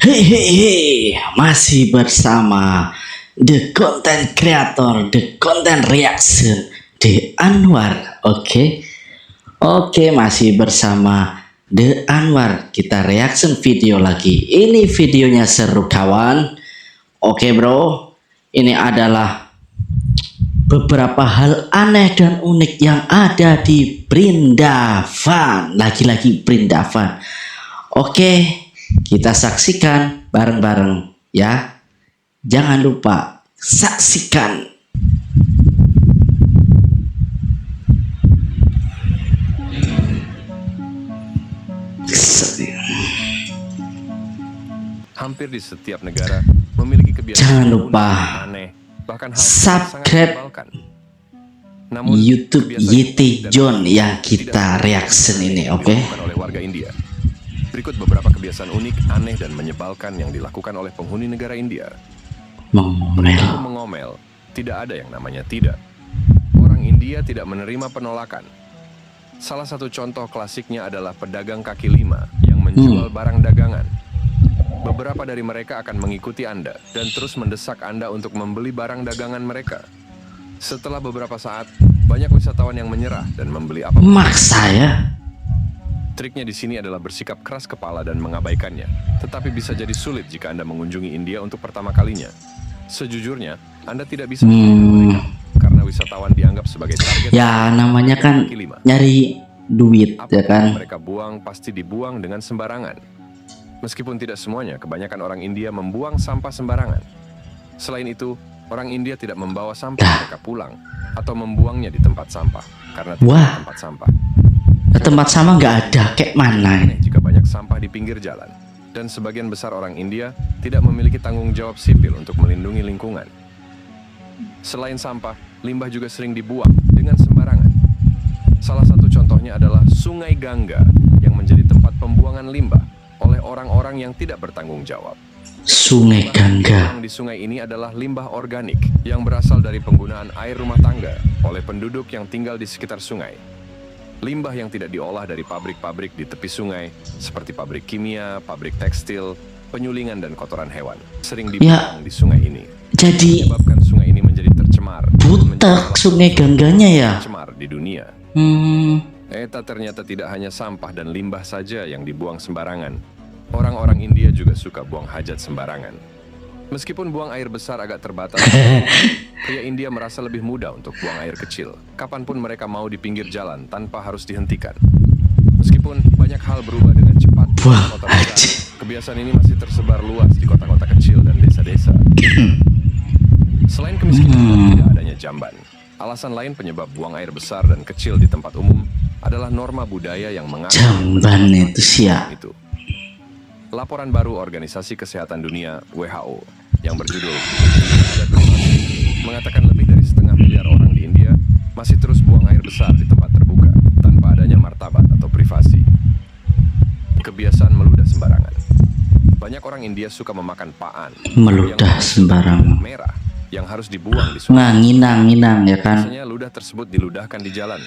Hehehe, masih bersama The Content Creator, The Content Reaction, The Anwar. Oke, masih bersama The Anwar. Kita reaction video lagi. Ini videonya seru kawan. Oke bro, ini adalah beberapa hal aneh dan unik yang ada di Brindavan. Lagi-lagi Brindavan. Oke, kita saksikan bareng-bareng ya. Jangan lupa saksikan. Hampir di setiap negara memiliki kebiasaan Jangan lupa aneh, bahkan hal subscribe YouTube Yeti John yang kita reaction ini, oke? Oleh warga India. Berikut beberapa kebiasaan unik, aneh dan menyebalkan yang dilakukan oleh penghuni negara India. Mengomel. Tidak ada yang namanya tidak. Orang India tidak menerima penolakan. Salah satu contoh klasiknya adalah pedagang kaki lima yang menjual barang dagangan. Beberapa dari mereka akan mengikuti Anda dan terus mendesak Anda untuk membeli barang dagangan mereka. Setelah beberapa saat, banyak wisatawan yang menyerah dan membeli apapun. Maksa ya. Triknya di sini adalah bersikap keras kepala dan mengabaikannya, tetapi bisa jadi sulit jika Anda mengunjungi India untuk pertama kalinya. Sejujurnya, Anda tidak bisa mereka karena wisatawan dianggap sebagai target. Ya, namanya kan nyari duit ya kan. Mereka buang pasti dibuang dengan sembarangan. Meskipun tidak semuanya, kebanyakan orang India membuang sampah sembarangan. Selain itu, orang India tidak membawa sampah mereka pulang atau membuangnya di tempat sampah karena tidak ada tempat sampah. Tempat sampah nggak ada, kayak mana? Jika banyak sampah di pinggir jalan, dan sebagian besar orang India tidak memiliki tanggung jawab sipil untuk melindungi lingkungan. Selain sampah, limbah juga sering dibuang dengan sembarangan. Salah satu contohnya adalah Sungai Gangga yang menjadi tempat pembuangan limbah oleh orang-orang yang tidak bertanggung jawab. Sungai Gangga. Di sungai ini adalah limbah organik yang berasal dari penggunaan air rumah tangga oleh penduduk yang tinggal di sekitar sungai. Limbah yang tidak diolah dari pabrik-pabrik di tepi sungai, seperti pabrik kimia, pabrik tekstil, penyulingan dan kotoran hewan, sering dibuang di sungai ini. Jadi menyebabkan sungai ini menjadi tercemar. Butek Sungai Gangganya ya. Tercemar di dunia. Ternyata tidak hanya sampah dan limbah saja yang dibuang sembarangan. Orang-orang India juga suka buang hajat sembarangan. Meskipun buang air besar agak terbatas, pria India merasa lebih mudah untuk buang air kecil. Kapanpun mereka mau di pinggir jalan tanpa harus dihentikan. Meskipun banyak hal berubah dengan cepat di kota besar, kebiasaan ini masih tersebar luas di kota-kota kecil dan desa-desa. Selain kemiskinan, tidak adanya jamban. Alasan lain penyebab buang air besar dan kecil di tempat umum adalah norma budaya yang mengatur jamban itu siap. Laporan baru Organisasi Kesehatan Dunia (WHO) yang berjudul mengatakan lebih dari 1,5 miliar orang di India masih terus buang air besar di tempat terbuka tanpa adanya martabat atau privasi. Kebiasaan meludah sembarangan. Banyak orang India suka memakan paan meludah sembarangan merah yang harus dibuang di sungai. Nginang ya kan. Biasanya ludah tersebut diludahkan di jalan.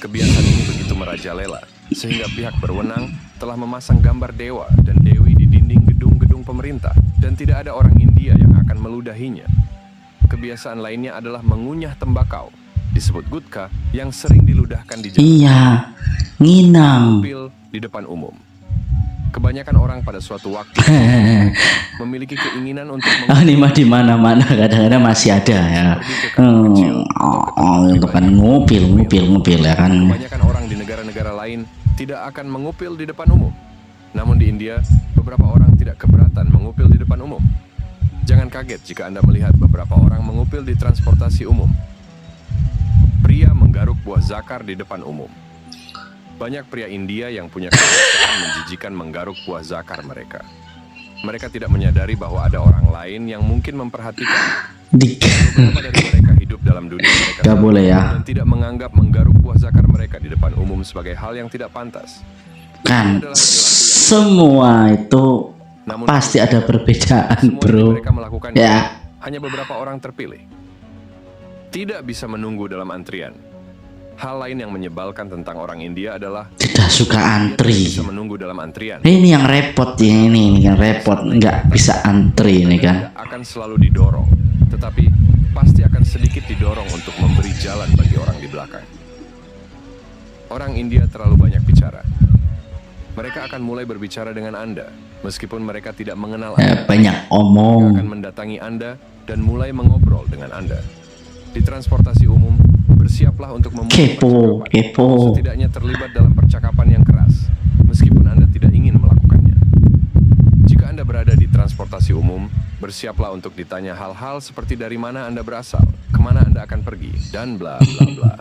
Kebiasaan ini begitu merajalela sehingga pihak berwenang telah memasang gambar dewa dan dewi di dinding gedung-gedung pemerintah dan tidak ada orang India yang akan meludahinya. Kebiasaan lainnya adalah mengunyah tembakau, disebut gutka, yang sering diludahkan di jalan. Iya, nginang di depan umum. Kebanyakan orang pada suatu waktu memiliki keinginan untuk mah di mana-mana kadang-kadang masih ada ya. Untuk kan ngupil ya kan. Kebanyakan orang di negara-negara lain tidak akan mengupil di depan umum. Namun di India, beberapa orang tidak keberatan mengupil di depan umum. Jangan kaget jika Anda melihat beberapa orang mengupil di transportasi umum. Pria menggaruk buah zakar di depan umum. Banyak pria India yang punya kebiasaan menjijikan menggaruk buah zakar mereka. Mereka tidak menyadari bahwa ada orang lain yang mungkin memperhatikan. Beberapa dari mereka hidup dalam dunia mereka dan tidak menganggap menggaruk buah zakar mereka di depan umum sebagai hal yang tidak pantas. Kan semua itu pasti ada perbedaan, bro. Mereka melakukan hanya beberapa orang terpilih. Tidak bisa menunggu dalam antrian. Hal lain yang menyebalkan tentang orang India adalah Tidak suka dia tidak antri. bisa menunggu dalam antrian. Ini yang repot ya, ini yang repot, nggak bisa antri ini kan. Tidak akan selalu didorong, tetapi pasti akan sedikit didorong untuk memberi jalan bagi orang di belakang. Orang India terlalu banyak bicara. Mereka akan mulai berbicara dengan Anda, meskipun mereka tidak mengenal Anda. Banyak Mereka omong. akan mendatangi Anda dan mulai mengobrol dengan Anda. Di transportasi umum, bersiaplah untuk memulai Kepo, percakapan. kepo. Setidaknya terlibat dalam percakapan yang keras, meskipun Anda tidak ingin melakukannya. Jika Anda berada di transportasi umum, bersiaplah untuk ditanya hal-hal seperti dari mana Anda berasal, kemana Anda akan pergi, dan bla bla bla.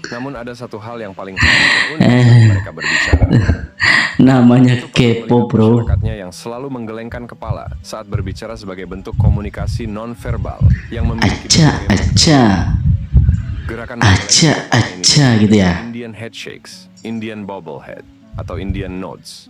Namun ada satu hal yang paling unik saat mereka berbicara. Namanya Untuk kepo, melihat bro. masyarakatnya yang selalu menggelengkan kepala saat berbicara sebagai bentuk komunikasi non-verbal yang memiliki Aja, berbagai makna. aja, Gerakan aja, menggelengkan kepala ini aja gitu ya. Indian head shakes, Indian bobblehead, atau Indian nods.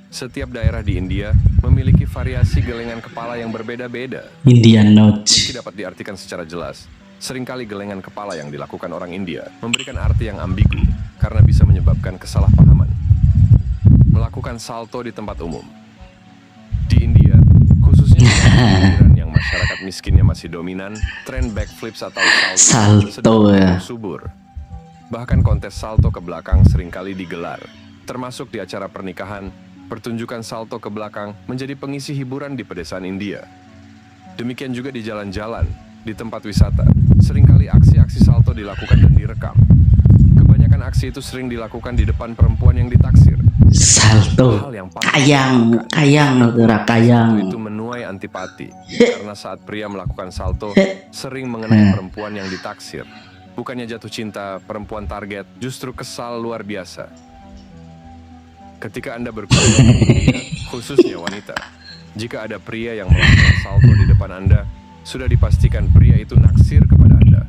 Setiap daerah di India memiliki variasi gelengan kepala yang berbeda-beda. Indian Notes. Meski dapat diartikan secara jelas, seringkali gelengan kepala yang dilakukan orang India memberikan arti yang ambigu karena bisa menyebabkan kesalahpahaman. Melakukan salto di tempat umum. Di India, khususnya di pinggiran yang masyarakat miskinnya masih dominan, tren backflips atau Salto sedang ya. subur. Bahkan kontes salto ke belakang seringkali digelar, termasuk di acara pernikahan. Pertunjukan salto ke belakang menjadi pengisi hiburan di pedesaan India. Demikian juga di jalan-jalan, di tempat wisata. Seringkali aksi-aksi salto dilakukan dan direkam. Kebanyakan aksi itu sering dilakukan di depan perempuan yang ditaksir. Salto. Hal yang paling Kayang, menyenangkan, kayang, saudara, kayang. itu menuai antipati karena saat pria melakukan salto sering mengenai perempuan yang ditaksir. Bukannya jatuh cinta, perempuan target justru kesal luar biasa. Ketika Anda berkunjung ke India, khususnya wanita, jika ada pria yang melakukan salto di depan Anda, sudah dipastikan pria itu naksir kepada Anda.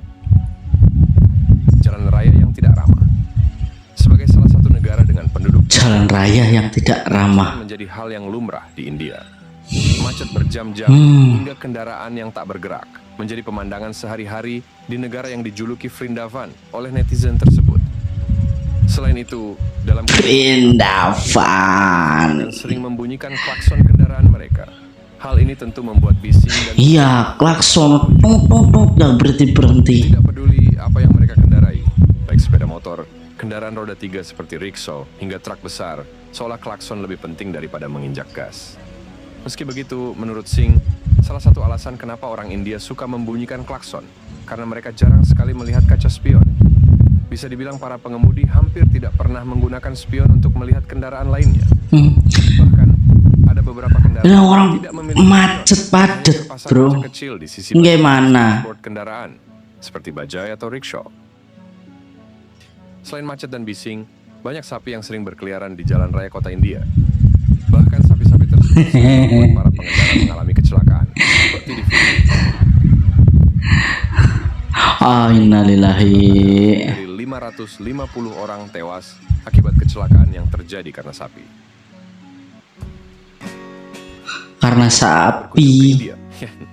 Jalan raya yang tidak ramah. Sebagai salah satu negara dengan penduduk Jalan raya yang tidak ramah. menjadi hal yang lumrah di India. Macet berjam-jam hingga kendaraan yang tak bergerak menjadi pemandangan sehari-hari di negara yang dijuluki Vrindavan oleh netizen tersebut. Selain itu, dalam Vrindavan. dan sering membunyikan klakson kendaraan mereka. Hal ini tentu membuat bising dan Iya, klakson. Tuk, tuk, tuk, nggak berhenti-berhenti. tidak peduli apa yang mereka kendarai, baik sepeda motor, kendaraan roda 3 seperti rickshaw, hingga truk besar, seolah klakson lebih penting daripada menginjak gas. Meski begitu, menurut Singh, salah satu alasan kenapa orang India suka membunyikan klakson, karena mereka jarang sekali melihat kaca spion. Bisa dibilang para pengemudi hampir tidak pernah menggunakan spion untuk melihat kendaraan lainnya. Bahkan, ada beberapa kendaraan Ini yang orang tidak memiliki macet spion, padet, hanya terpasang bro. kaca kecil di sisi Gimana? dashboard kendaraan, seperti bajai atau rickshaw. Selain macet dan bising, banyak sapi yang sering berkeliaran di jalan raya kota India. Bahkan sapi-sapi tersebut sering membuat para pengendara mengalami kecelakaan, seperti di film. Innalillahi. Dari 550 orang tewas akibat kecelakaan yang terjadi karena sapi. Karena Berkunjung ke sapi. India.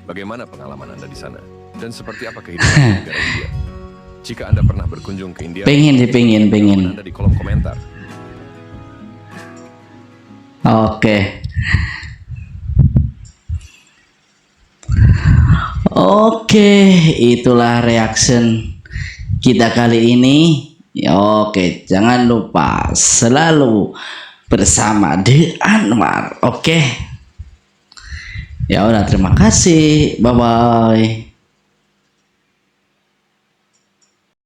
Bagaimana pengalaman Anda di sana? Dan seperti apa kehidupan di negara India? Jika Anda pernah berkunjung ke India, Pengen sih, pengen. Anda di kolom komentar. Oke, itulah reaction kita kali ini. Oke, jangan lupa selalu bersama The Anwar. Oke. Ya udah, terima kasih. Bye bye.